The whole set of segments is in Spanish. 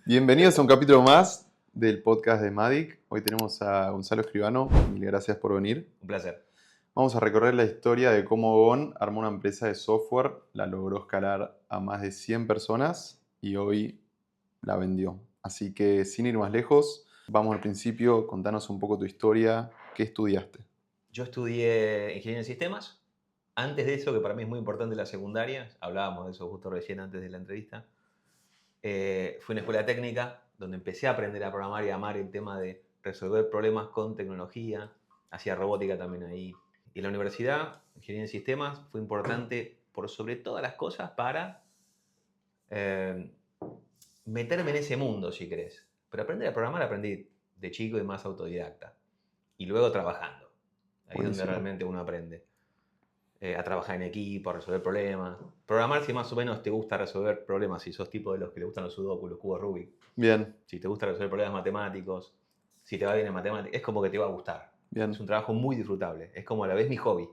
Bienvenidos a un capítulo más del podcast de Matic. Hoy tenemos a Gonzalo Escribano. Mil gracias por venir. Un placer. Vamos a recorrer la historia de cómo Gon armó una empresa de software, la logró escalar a más de 100 personas y hoy la vendió. Así que sin ir más lejos, vamos al principio, contanos un poco tu historia. ¿Qué estudiaste? Yo estudié ingeniería en sistemas. Antes de eso, que para mí es muy importante la secundaria, hablábamos de eso justo recién antes de la entrevista, fui a una escuela técnica donde empecé a aprender a programar y a amar el tema de resolver problemas con tecnología. Hacía robótica también ahí. Y la universidad, ingeniería en sistemas, fue importante por sobre todas las cosas para eh, meterme en ese mundo, si querés. Pero aprender a programar aprendí de chico y más autodidacta. Y luego trabajando. Ahí es donde Buenísimo. realmente uno aprende. A trabajar en equipo, a resolver problemas. Programar si más o menos te gusta resolver problemas, si sos tipo de los que le gustan los sudoku, los cubos Rubik. Bien, Si te gusta resolver problemas matemáticos, si te va bien en matemáticas, es como que te va a gustar. Es bien, un trabajo muy disfrutable. Es como a la vez mi hobby.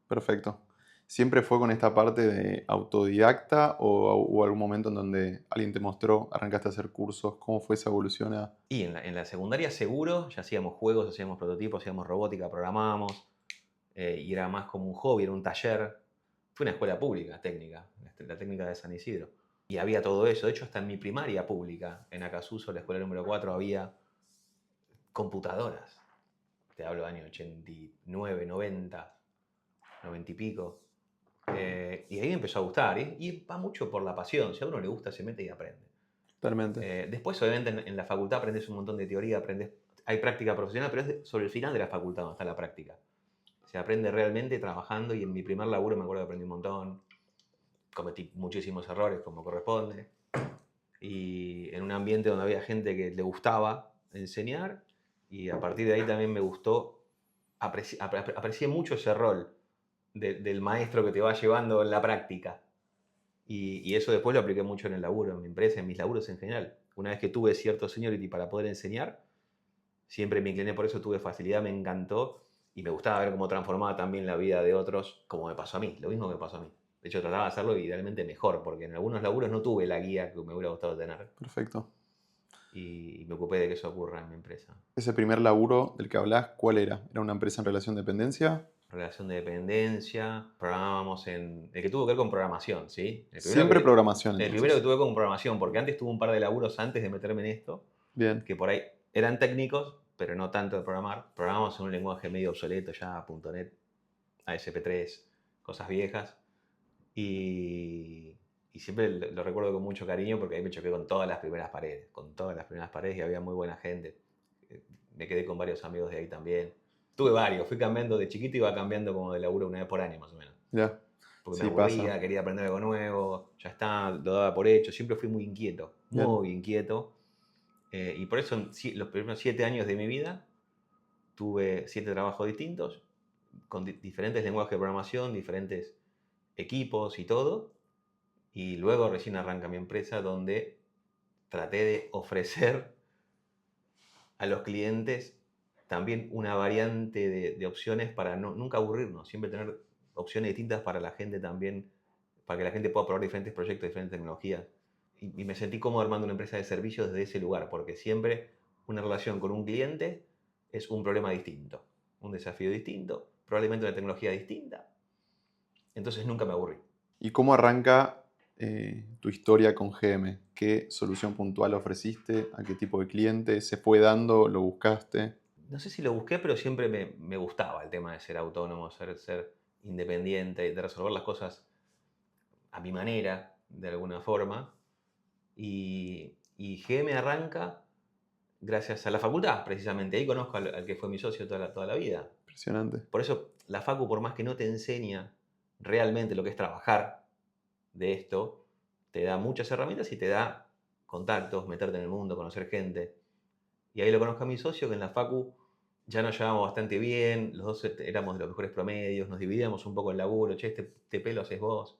perfecto. ¿Siempre fue con esta parte de autodidacta o hubo algún momento en donde alguien te mostró, arrancaste a hacer cursos? ¿Cómo fue esa evolución a... Y en la secundaria seguro, ya hacíamos juegos, hacíamos prototipos, hacíamos robótica, programábamos. Y era más como un hobby, era un taller. Fue una escuela pública, técnica, la técnica de San Isidro. Y había todo eso. De hecho, hasta en mi primaria pública, en Acasuso, la escuela número 4, había computadoras. Te hablo de años 89, 90, 90 y pico. Y ahí me empezó a gustar. Y va mucho por la pasión. Si a uno le gusta, se mete y aprende. Totalmente. Después, obviamente, en la facultad aprendes un montón de teoría, hay práctica profesional, pero es sobre el final de la facultad donde está la práctica. Se aprende realmente trabajando y en mi primer laburo me acuerdo que aprendí un montón. Cometí muchísimos errores como corresponde. Y en un ambiente donde había gente que le gustaba enseñar y a partir de ahí también me gustó, aprecié mucho ese rol del maestro que te va llevando en la práctica. Y eso después lo apliqué mucho en el laburo, en mi empresa, en mis laburos en general. Una vez que tuve cierto seniority para poder enseñar, siempre me incliné por eso, tuve facilidad, me encantó y me gustaba ver cómo transformaba también la vida de otros, como me pasó a mí, lo mismo que me pasó a mí. De hecho, trataba de hacerlo idealmente mejor, porque en algunos laburos no tuve la guía que me hubiera gustado tener. Perfecto. Y me ocupé de que eso ocurra en mi empresa. Ese primer laburo del que hablas, ¿cuál era? ¿Era una empresa en relación de dependencia? Relación de dependencia, programábamos en... El que tuvo que ver con programación, ¿sí? Siempre programación, El primero que entonces. tuve con programación, porque antes tuve un par de laburos antes de meterme en esto, Bien, que por ahí eran técnicos, pero no tanto de programar. Programamos en un lenguaje medio obsoleto ya, .NET, ASP3, cosas viejas. Y, y siempre lo recuerdo con mucho cariño porque ahí me choqué con todas las primeras paredes, y había muy buena gente. Me quedé con varios amigos de ahí también. Tuve varios, fui cambiando de chiquito, iba cambiando como de laburo una vez por año más o menos. ya. Porque me Sí, pasa. aburría, quería aprender algo nuevo, ya está, lo daba por hecho. Siempre fui Bien, muy inquieto. Y por eso los primeros 7 años de mi vida tuve 7 trabajos distintos, con diferentes lenguajes de programación, diferentes equipos y todo. Y luego recién arranca mi empresa donde traté de ofrecer a los clientes también una variante de opciones para nunca aburrirnos, siempre tener opciones distintas para la gente también, para que la gente pueda probar diferentes proyectos, diferentes tecnologías. Y me sentí cómodo armando una empresa de servicios desde ese lugar, porque siempre una relación con un cliente es un problema distinto, un desafío distinto, probablemente una tecnología distinta. Entonces nunca me aburrí. ¿y cómo arranca tu historia con GM? ¿Qué solución puntual ofreciste? ¿A qué tipo de cliente? ¿Se fue dando? ¿Lo buscaste? No sé si lo busqué, pero siempre me gustaba el tema de ser autónomo, ser independiente, de resolver las cosas a mi manera, de alguna forma. Y GM arranca gracias a la facultad, precisamente. Ahí conozco al que fue mi socio toda la vida. Impresionante. Por eso la facu, por más que no te enseña realmente lo que es trabajar de esto, te da muchas herramientas y te da contactos, meterte en el mundo, conocer gente. Y ahí lo conozco a mi socio, que en la facu ya nos llevábamos bastante bien, los dos éramos de los mejores promedios, nos dividíamos un poco el laburo, che, este pelo haces vos,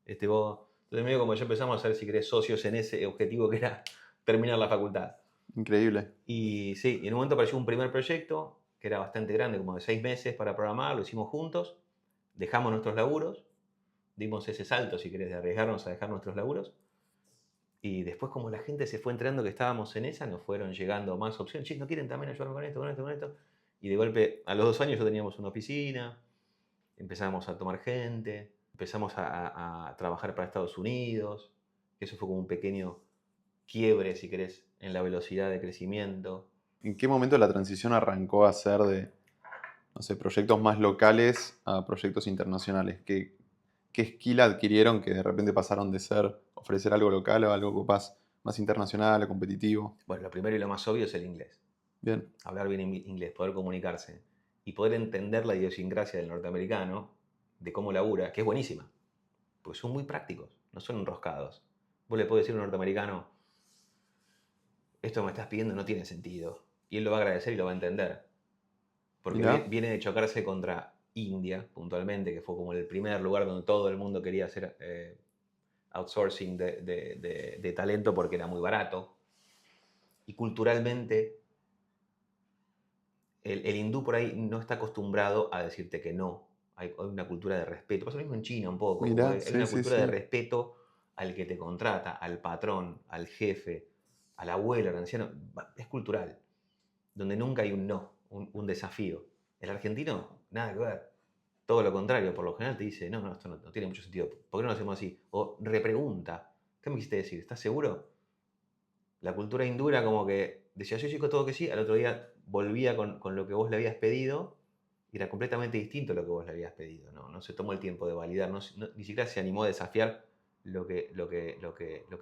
este vos. Entonces medio como ya empezamos a ser, si querés, socios en ese objetivo que era terminar la facultad. Increíble. Y sí, y en un momento apareció un primer proyecto, que era bastante grande, como de 6 meses para programar, lo hicimos juntos, dejamos nuestros laburos, dimos ese salto, si querés, de arriesgarnos a dejar nuestros laburos, Y después, como la gente se fue enterando que estábamos en esa, nos fueron llegando más opciones. Che, ¿no quieren también ayudarme con esto, con esto, con esto? Y de golpe, a los 2 años ya teníamos una oficina, empezamos a tomar gente, empezamos a trabajar para Estados Unidos. Eso fue como un pequeño quiebre, si querés, en la velocidad de crecimiento. ¿En qué momento la transición arrancó a ser de, no sé, proyectos más locales a proyectos internacionales? ¿Qué skill adquirieron que de repente pasaron de ser ofrecer algo local a algo más internacional o competitivo? Bueno, lo primero y lo más obvio es el inglés. Bien, Hablar bien inglés, poder comunicarse y poder entender la idiosincrasia del norteamericano, de cómo labura, que es buenísima, porque son muy prácticos, no son enroscados. Vos le podés decir a un norteamericano, esto que me estás pidiendo no tiene sentido, y él lo va a agradecer y lo va a entender, porque mirá, viene de chocarse contra India, puntualmente, que fue como el primer lugar donde todo el mundo quería hacer outsourcing de talento porque era muy barato, y culturalmente el hindú por ahí no está acostumbrado a decirte que no. Hay una cultura de respeto. Pasa lo mismo en China un poco. Como mirá, que hay sí, una sí, cultura de sí. respeto al que te contrata, al patrón, al jefe, al abuelo, al anciano. Es cultural. Donde nunca hay un no, un desafío. El argentino, nada que ver. Todo lo contrario, por lo general te dice, no, no, esto no tiene mucho sentido. ¿Por qué no lo hacemos así? O repregunta. ¿Qué me quisiste decir? ¿Estás seguro? La cultura hindú era como que decía sí, sí, con todo que sí, al otro día volvía con lo que vos le habías pedido y era completamente distinto a lo que vos le habías pedido. No se tomó el tiempo de validar, ni siquiera se animó a desafiar lo que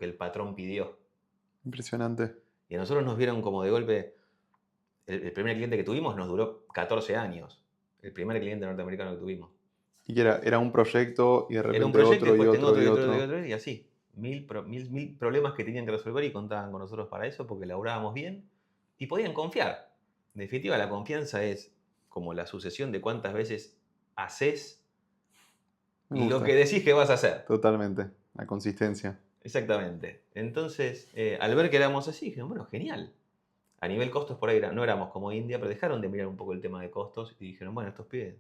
el patrón pidió. Impresionante. Y a nosotros nos vieron como de golpe, el primer cliente que tuvimos nos duró 14 años, el primer cliente norteamericano que tuvimos. Y que era un proyecto y de Era un repente proyecto y otro y después tengo otro otro y y otro y otro. otro y así. Mil problemas que tenían que resolver y contaban con nosotros para eso porque laburábamos bien y podían confiar. En definitiva, la confianza es como la sucesión de cuántas veces haces Me lo que gusta, decís que vas a hacer. totalmente. La consistencia. Exactamente. Entonces, al ver que éramos así, dijeron, bueno, genial. A nivel costos por ahí no éramos como India, pero dejaron de mirar un poco el tema de costos y dijeron, bueno, estos pibes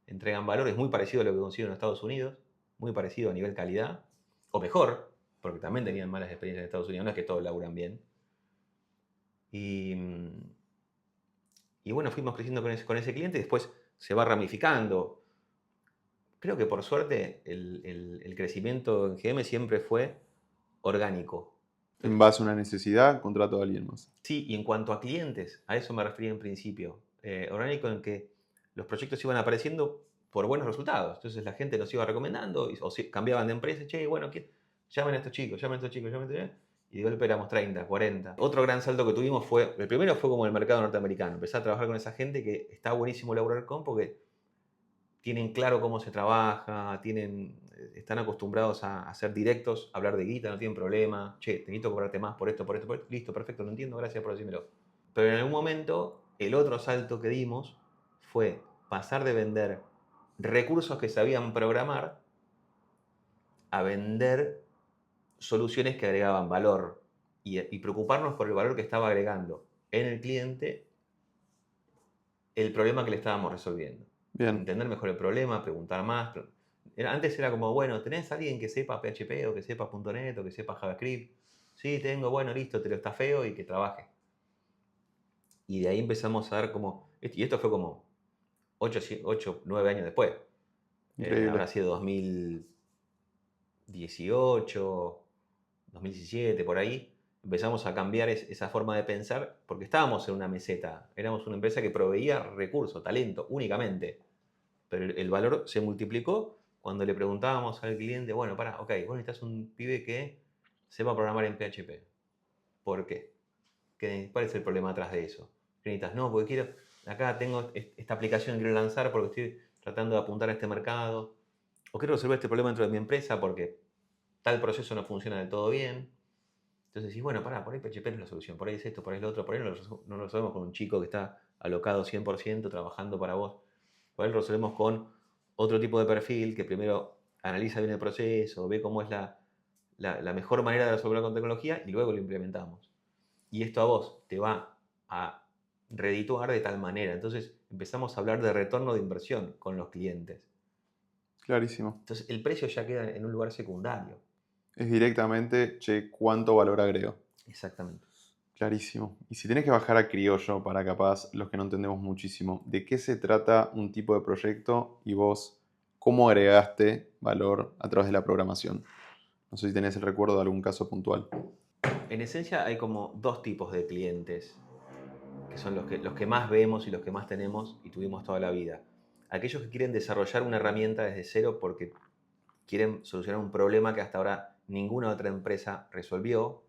entregan valores muy parecido a lo que consiguen en Estados Unidos, muy parecido a nivel calidad, o mejor, porque también tenían malas experiencias en Estados Unidos, no es que todos laburan bien. Y, y bueno, fuimos creciendo con ese cliente y después se va ramificando. Creo que por suerte el crecimiento en GM siempre fue orgánico. En base a una necesidad, contrato a alguien más. Sí, y en cuanto a clientes, a eso me refería en principio. Orgánico en que los proyectos iban apareciendo por buenos resultados. Entonces la gente nos iba recomendando o cambiaban de empresa. Che, bueno, llamen a estos chicos, llamen a estos chicos, llamen a estos chicos. Y de golpe éramos 30, 40. Otro gran salto que tuvimos fue, el primero fue como el mercado norteamericano. Empecé a trabajar con esa gente que está buenísimo laburar con porque tienen claro cómo se trabaja, están acostumbrados a ser directos, a hablar de guita, no tienen problema. Che, te necesito cobrarte más por esto, por esto, por esto. Listo, perfecto, lo entiendo, gracias por decírmelo. Pero en algún momento, el otro salto que dimos fue pasar de vender recursos que sabían programar a vender soluciones que agregaban valor y preocuparnos por el valor que estaba agregando en el cliente el problema que le estábamos resolviendo. Bien, Entender mejor el problema, preguntar más. Antes era como, bueno, ¿tenés alguien que sepa PHP o que sepa .NET o que sepa JavaScript? Sí, tengo, bueno, listo, te lo está feo y que trabaje. Y de ahí empezamos a dar como, y esto fue como 8 9 años después. Habrá increíble. sido 2018, 2017, por ahí. Empezamos a cambiar esa forma de pensar porque estábamos en una meseta. Éramos una empresa que proveía recursos, talento, únicamente. Pero el valor se multiplicó cuando le preguntábamos al cliente, bueno, ok, vos necesitas un pibe que sepa programar en PHP. ¿Por qué? ¿Cuál es el problema atrás de eso? ¿Qué necesitas? No, porque acá tengo esta aplicación que quiero lanzar porque estoy tratando de apuntar a este mercado. O quiero resolver este problema dentro de mi empresa porque tal proceso no funciona del todo bien. Entonces decís, bueno, por ahí PHP no es la solución, por ahí es esto, por ahí es lo otro, por ahí no lo resolvemos con un chico que está alocado 100% trabajando para vos. Por ahí lo resolvemos con otro tipo de perfil que primero analiza bien el proceso, ve cómo es la mejor manera de resolverlo con tecnología y luego lo implementamos. Y esto a vos te va a redituar de tal manera. Entonces empezamos a hablar de retorno de inversión con los clientes. Clarísimo. Entonces el precio ya queda en un lugar secundario. Es directamente, che, ¿cuánto valor agrego? Exactamente. Clarísimo. Y si tenés que bajar a criollo para capaz los que no entendemos muchísimo, ¿de qué se trata un tipo de proyecto y vos cómo agregaste valor a través de la programación? No sé si tenés el recuerdo de algún caso puntual. En esencia hay como dos tipos de clientes, que son los que más vemos y los que más tenemos y tuvimos toda la vida. Aquellos que quieren desarrollar una herramienta desde cero porque quieren solucionar un problema que hasta ahora ninguna otra empresa resolvió.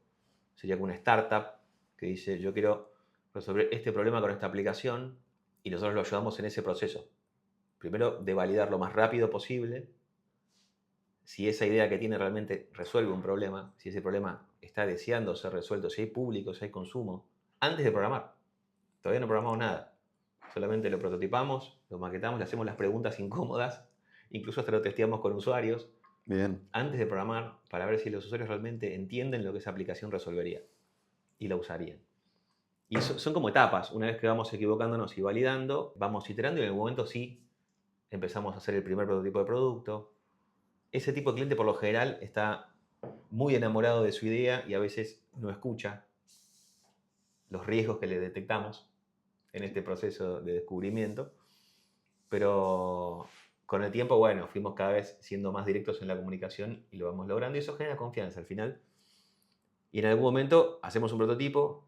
Sería como una startup que dice, yo quiero resolver este problema con esta aplicación y nosotros lo ayudamos en ese proceso. Primero, de validar lo más rápido posible si esa idea que tiene realmente resuelve un problema, si ese problema está deseando ser resuelto, si hay público, si hay consumo, antes de programar. Todavía no programamos nada. Solamente lo prototipamos, lo maquetamos, le hacemos las preguntas incómodas, incluso hasta lo testeamos con usuarios Bien, antes de programar para ver si los usuarios realmente entienden lo que esa aplicación resolvería y la usarían. Y son como etapas. Una vez que vamos equivocándonos y validando, vamos iterando y en algún momento sí empezamos a hacer el primer prototipo de producto. Ese tipo de cliente por lo general está muy enamorado de su idea y a veces no escucha los riesgos que le detectamos en este proceso de descubrimiento. Pero con el tiempo, bueno, fuimos cada vez siendo más directos en la comunicación y lo vamos logrando y eso genera confianza al final. Y en algún momento hacemos un prototipo,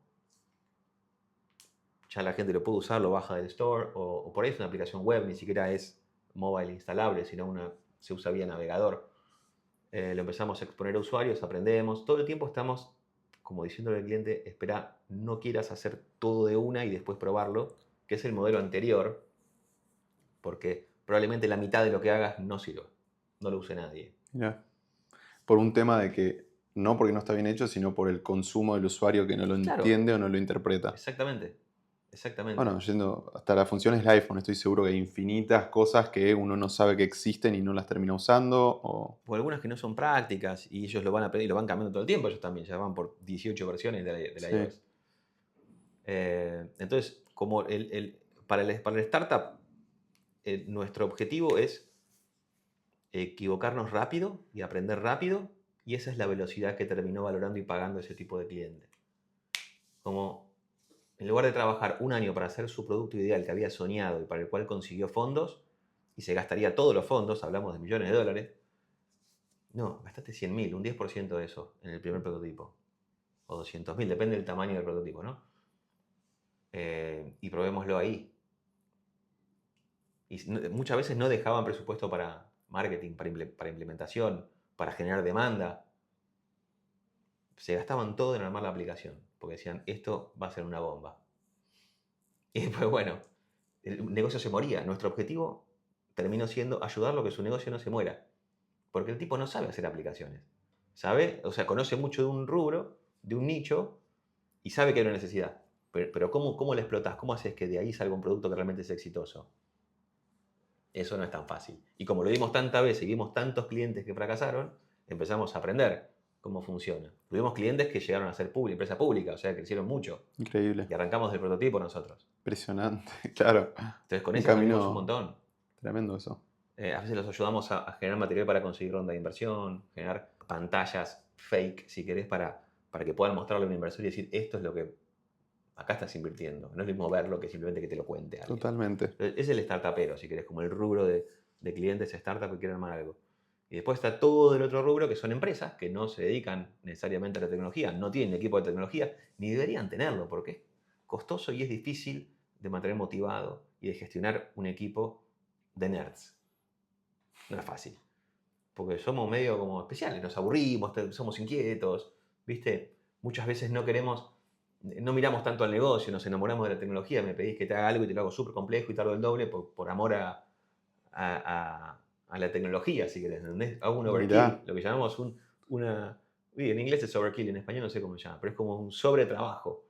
ya la gente lo puede usar, lo baja del store, o por ahí es una aplicación web, ni siquiera es mobile instalable, sino se usa vía navegador. Lo empezamos a exponer a usuarios, aprendemos, todo el tiempo estamos como diciéndole al cliente, espera, no quieras hacer todo de una y después probarlo, que es el modelo anterior, porque probablemente la mitad de lo que hagas no sirva, no lo use nadie. mira. Por un tema de que no porque no está bien hecho, sino por el consumo del usuario que no lo Claro, entiende o no lo interpreta. exactamente, Bueno, exactamente. yendo hasta las funciones del iPhone, estoy seguro que hay infinitas cosas que uno no sabe que existen y no las termina usando. O algunas que no son prácticas y ellos lo van a pedir y lo van cambiando todo el tiempo, ellos también, ya van por 18 versiones de la Sí, iOS. Entonces, como para el startup, nuestro objetivo es equivocarnos rápido y aprender rápido, y esa es la velocidad que terminó valorando y pagando ese tipo de cliente. Como en lugar de trabajar un año para hacer su producto ideal que había soñado y para el cual consiguió fondos, y se gastaría todos los fondos, hablamos de millones de dólares, no, gastaste 100.000, un 10% de eso en el primer prototipo, o 200.000, depende del tamaño del prototipo, ¿no? Y probémoslo ahí. Y muchas veces no dejaban presupuesto para marketing, para implementación, para generar demanda. Se gastaban todo en armar la aplicación, porque decían, esto va a ser una bomba. Y después, bueno, el negocio se moría. Nuestro objetivo terminó siendo ayudarlo a que su negocio no se muera. Porque el tipo no sabe hacer aplicaciones. ¿Sabe? O sea, conoce mucho de un rubro, de un nicho, y sabe que hay una necesidad. Pero ¿cómo la explotas? ¿Cómo haces que de ahí salga un producto que realmente es exitoso? Eso no es tan fácil. Y como lo vimos tantas veces y vimos tantos clientes que fracasaron, empezamos a aprender cómo funciona. Tuvimos clientes que llegaron a ser empresa pública, o sea, crecieron mucho. increíble. Y arrancamos del prototipo nosotros. Impresionante, claro. Entonces con Un eso aprendimos un camino montón. tremendo eso. A veces los ayudamos a generar material para conseguir ronda de inversión, generar pantallas fake, si querés, para que puedan mostrarle a un inversor y decir, esto es lo que acá estás invirtiendo. No es lo mismo verlo que simplemente que te lo cuente alguien. Totalmente. Es el startupero, si querés, como el rubro de clientes startup que quieren armar algo. Y después está todo el otro rubro, que son empresas que no se dedican necesariamente a la tecnología, no tienen equipo de tecnología, ni deberían tenerlo, porque es costoso y es difícil de mantener motivado y de gestionar un equipo de nerds. No es fácil, porque somos medio como especiales, nos aburrimos, somos inquietos, ¿viste? Muchas veces no miramos tanto al negocio, nos enamoramos de la tecnología, me pedís que te haga algo y te lo hago súper complejo y tardo el doble por amor a la tecnología, si querés, ¿entendés? Hago un overkill, Mirá, lo que llamamos en inglés es overkill, en español no sé cómo se llama, pero es como un sobretrabajo.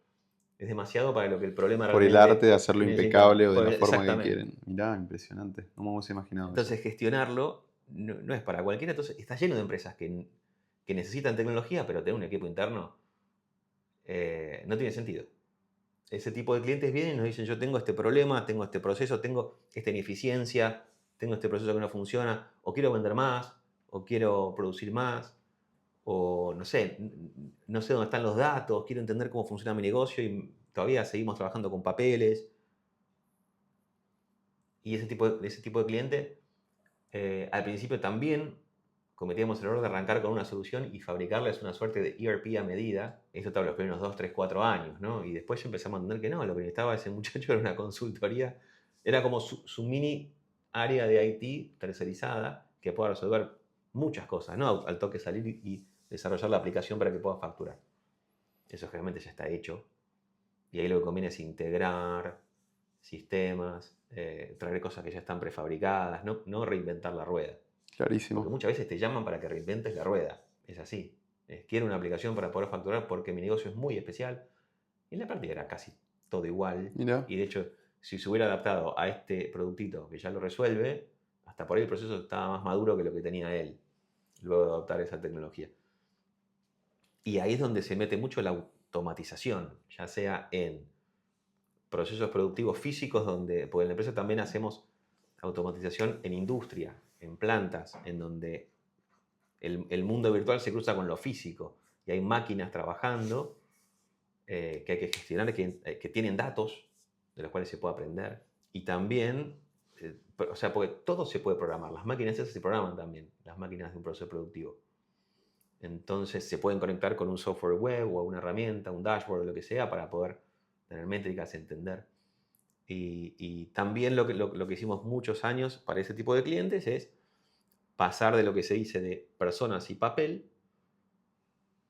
Es demasiado para lo que el problema por el arte realmente de hacerlo necesita. impecable o de la forma que Exactamente. quieren. Mirá, impresionante. No me hubiese imaginado eso. Entonces gestionarlo no es para cualquiera, entonces está lleno de empresas que necesitan tecnología, pero tener un equipo interno no tiene sentido. Ese tipo de clientes vienen y nos dicen, yo tengo este problema, tengo este proceso, tengo esta ineficiencia, tengo este proceso que no funciona, o quiero vender más, o quiero producir más. o no sé, no sé dónde están los datos, quiero entender cómo funciona mi negocio y todavía seguimos trabajando con papeles. Y ese tipo de cliente, al principio también cometíamos el error de arrancar con una solución y fabricarles una suerte de ERP a medida. Esto estaba los primeros 2, 3, 4 años, ¿no? Y después ya empezamos a entender que no, lo que necesitaba ese muchacho era una consultoría, era como su mini área de IT tercerizada que pueda resolver muchas cosas, ¿no? Al toque salir y desarrollar la aplicación para que pueda facturar. Eso generalmente ya está hecho. Y ahí lo que conviene es integrar sistemas, traer cosas que ya están prefabricadas, no reinventar la rueda. Porque Clarísimo. muchas veces te llaman para que reinventes la rueda. Es así. Quiero una aplicación para poder facturar porque mi negocio es muy especial. Y en la práctica era casi todo igual. Mira, Y de hecho, si se hubiera adaptado a este productito que ya lo resuelve, hasta por ahí el proceso estaba más maduro que lo que tenía él, luego de adoptar esa tecnología. Y ahí es donde se mete mucho la automatización, ya sea en procesos productivos físicos, porque en la empresa también hacemos automatización en industria, en plantas, en donde el mundo virtual se cruza con lo físico y hay máquinas trabajando que hay que gestionar, que tienen datos de los cuales se puede aprender. Y también, o sea, porque todo se puede programar, las máquinas esas se programan también, las máquinas de un proceso productivo. Entonces se pueden conectar con un software web o a una herramienta, un dashboard o lo que sea para poder tener métricas, entender. Y también lo que hicimos muchos años para ese tipo de clientes es pasar de lo que se dice de personas y papel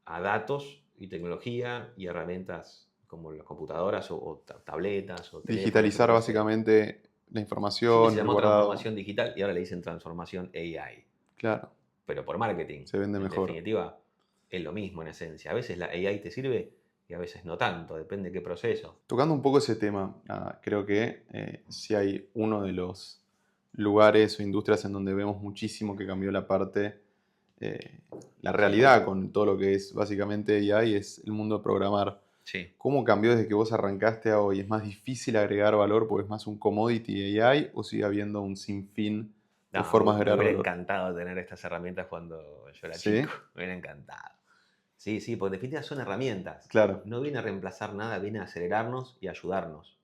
a datos y tecnología y herramientas como las computadoras o tabletas o teléfonos o lo digitalizar que sea. básicamente la Sí, se información, el llamó guardado. transformación digital y ahora le dicen transformación AI. Claro, Pero por marketing. se vende En mejor. definitiva, es lo mismo en esencia. A veces la AI te sirve y a veces no tanto, depende de qué proceso. Tocando un poco ese tema, creo que si hay uno de los lugares o industrias en donde vemos muchísimo que cambió la parte, eh, la Sí, realidad con todo lo que es básicamente AI es el mundo de programar. sí. ¿Cómo cambió desde que vos arrancaste a hoy? ¿Es más difícil agregar valor porque es más un commodity AI o sigue habiendo un sinfín de No, formas de me agregar hubiera valor? encantado tener estas herramientas cuando yo era chico. Sí, Me hubiera encantado. Sí, sí, porque en definitiva son herramientas. claro. No viene a reemplazar nada, viene a acelerarnos y ayudarnos.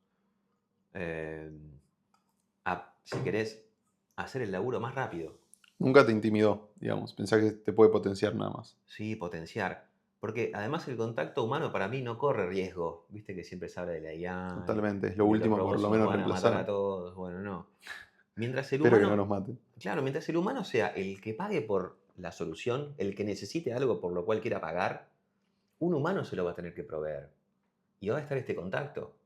Eh, si querés, hacer el laburo más rápido. Nunca te intimidó, digamos. Pensás que te puede potenciar nada más. Sí, potenciar. Porque además el contacto humano para mí no corre riesgo. Viste que siempre se habla de la AI Totalmente. Es lo y que los último por robots lo nos menos van a matar a reemplazar. todos. Bueno, no. Mientras el Espero que no humano, nos mate. claro, mientras el humano sea el que pague por la solución, el que necesite algo por lo cual quiera pagar, un humano se lo va a tener que proveer. Y va a estar este contacto.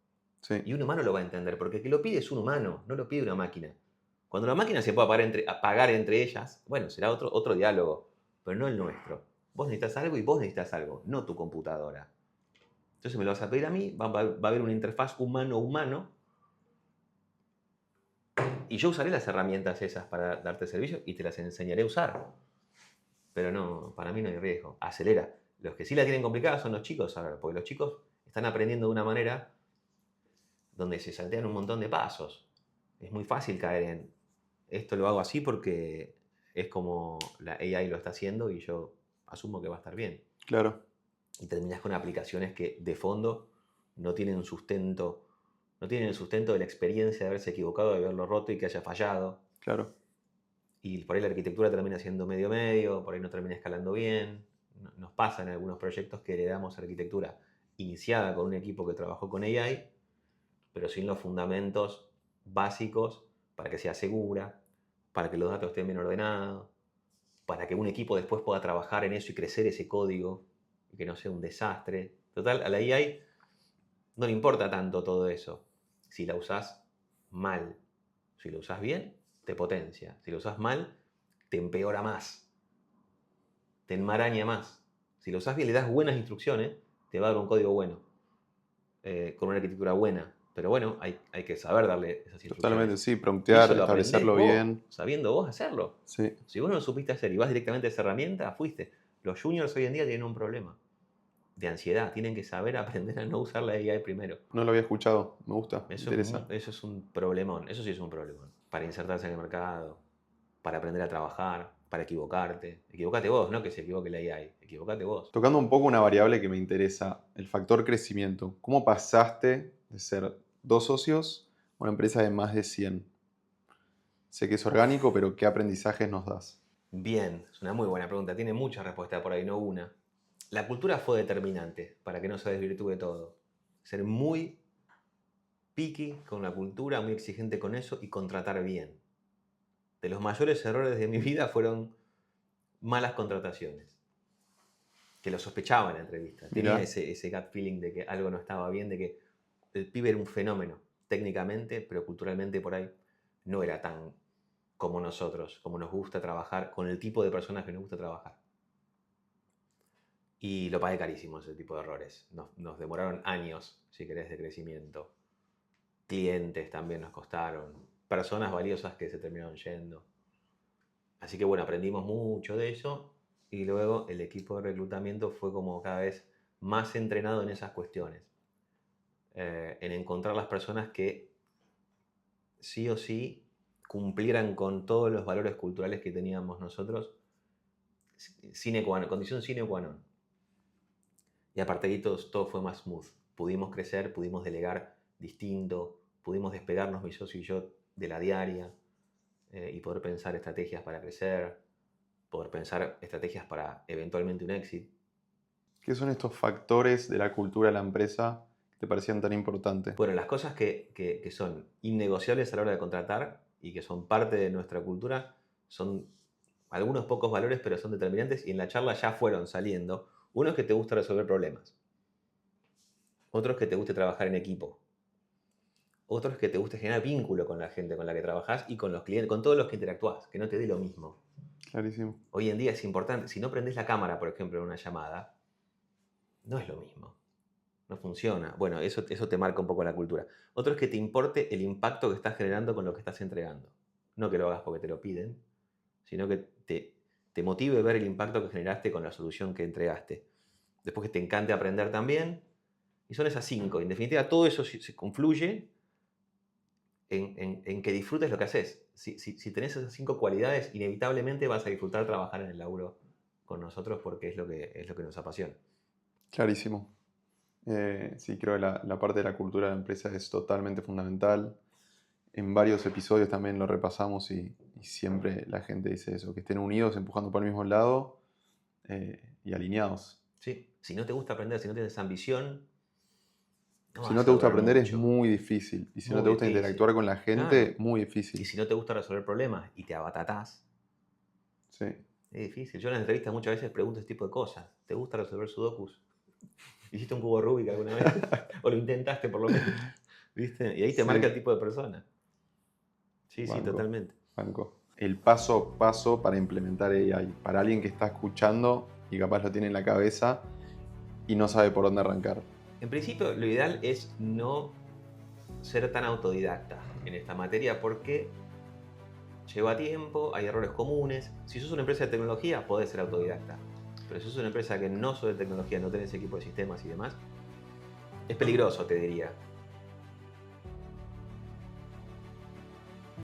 Sí, Y un humano lo va a entender, porque el que lo pide es un humano, no lo pide una máquina. Cuando la máquina se pueda pagar entre ellas, bueno, será otro diálogo, pero no el nuestro. Vos necesitas algo y vos necesitas algo, no tu computadora. Entonces me lo vas a pedir a mí, va a haber una interfaz humano-humano, y yo usaré las herramientas esas para darte servicio y te las enseñaré a usar. Pero no, para mí no hay riesgo. Acelera. Los que sí la tienen complicada son los chicos ahora, porque los chicos están aprendiendo de una manera donde se saltean un montón de pasos. Es muy fácil caer en esto lo hago así porque es como la AI lo está haciendo y yo asumo que va a estar bien. claro, Y terminas con aplicaciones que de fondo no tienen un sustento, no tienen el sustento de la experiencia de haberse equivocado, de haberlo roto y que haya fallado. claro. Y por ahí la arquitectura termina siendo medio, por ahí no termina escalando bien. Nos pasa en algunos proyectos que heredamos arquitectura iniciada con un equipo que trabajó con AI, pero sin los fundamentos básicos para que sea segura, para que los datos estén bien ordenados, para que un equipo después pueda trabajar en eso y crecer ese código y que no sea un desastre. Total, a la AI no le importa tanto todo eso si la usás mal. Si lo usás bien, te potencia. Si lo usás mal, te empeora más, te enmaraña más. Si lo usás bien, le das buenas instrucciones, te va a dar un código bueno, con una arquitectura buena. Pero bueno, hay que saber darle esas Totalmente, instrucciones. sí. Y eso Promptear, lo aprendés establecerlo vos, bien. sabiendo vos hacerlo. Sí. Si vos no lo supiste hacer y vas directamente a esa herramienta, fuiste. Los juniors hoy en día tienen un problema de ansiedad. Tienen que saber aprender a no usar la AI primero. No lo había escuchado. Me gusta, me Eso interesa. eso es un problemón. Eso sí es un problemón. Para insertarse en el mercado, para aprender a trabajar, para equivocarte. Equivocate vos, no que se equivoque la AI. Equivocate vos. Tocando un poco una variable que me interesa, el factor crecimiento. ¿Cómo pasaste de ser 2 socios a una empresa de más de 100? Sé que es orgánico, pero ¿qué aprendizajes nos das? Bien, es una muy buena pregunta. Tiene muchas respuestas por ahí, no una. La cultura fue determinante para que no se desvirtúe todo. Ser muy picky con la cultura, muy exigente con eso y contratar bien. De los mayores errores de mi vida fueron malas contrataciones. Que lo sospechaba en la entrevista. Tenía Mirá, ese gut feeling de que algo no estaba bien, de que el pibe era un fenómeno técnicamente, pero culturalmente por ahí no era tan como nosotros, como nos gusta trabajar, con el tipo de personas que nos gusta trabajar. Y lo pagué carísimo ese tipo de errores. Nos demoraron años, si querés, de crecimiento. Clientes también nos costaron. Personas valiosas que se terminaron yendo. Así que bueno, aprendimos mucho de eso. Y luego el equipo de reclutamiento fue como cada vez más entrenado en esas cuestiones. En encontrar las personas que sí o sí cumplieran con todos los valores culturales que teníamos nosotros, condición sine qua non. Y a partir de ahí todo fue más smooth. Pudimos crecer, pudimos delegar distinto, pudimos despegarnos mi socio y yo de la diaria y poder pensar estrategias para crecer, poder pensar estrategias para eventualmente un exit. ¿qué son estos factores de la cultura de la empresa que te parecían tan importantes? Bueno, las cosas que son innegociables a la hora de contratar y que son parte de nuestra cultura son algunos pocos valores, pero son determinantes y en la charla ya fueron saliendo. Uno es que te gusta resolver problemas. Otro es que te guste trabajar en equipo. Otro es que te guste generar vínculo con la gente con la que trabajás y con los clientes, con todos los que interactúas, que no te dé lo mismo. Clarísimo. Hoy en día es importante, si no prendés la cámara, por ejemplo, en una llamada, no es lo mismo. No funciona. Bueno, eso te marca un poco la cultura. Otro es que te importe el impacto que estás generando con lo que estás entregando. No que lo hagas porque te lo piden, sino que te motive ver el impacto que generaste con la solución que entregaste. Después que te encante aprender también. Y son esas 5. En definitiva, todo eso se confluye en que disfrutes lo que haces. Si tenés esas 5 cualidades, inevitablemente vas a disfrutar trabajar en el laburo con nosotros porque es lo que nos apasiona. Clarísimo. Sí, creo que la parte de la cultura de la empresa es totalmente fundamental. En varios episodios también lo repasamos y siempre la gente dice eso, que estén unidos, empujando por el mismo lado y alineados. ¿Sí? Si no te gusta aprender, si no tienes ambición, no Si no vas te a gusta durar aprender es mucho. muy difícil. Y si no te Muy gusta difícil. interactuar con la gente, Claro. muy Y difícil. si no te gusta resolver problemas y te abatatás, Sí. es difícil. Yo en las entrevistas muchas veces pregunto este tipo de cosas. ¿Te gusta resolver sudokus? ¿Hiciste un cubo Rubik alguna vez? ¿O lo intentaste por lo menos? ¿Viste? Y ahí te Sí. marca el tipo de persona. Sí, sí, Banco, totalmente. banco. El paso a paso para implementar AI. Para alguien que está escuchando y capaz lo tiene en la cabeza y no sabe por dónde arrancar. En principio, lo ideal es no ser tan autodidacta en esta materia porque lleva tiempo, hay errores comunes. Si sos una empresa de tecnología, podés ser autodidacta. Pero si sos una empresa que no sos de tecnología, no tenés equipo de sistemas y demás, es peligroso, te diría.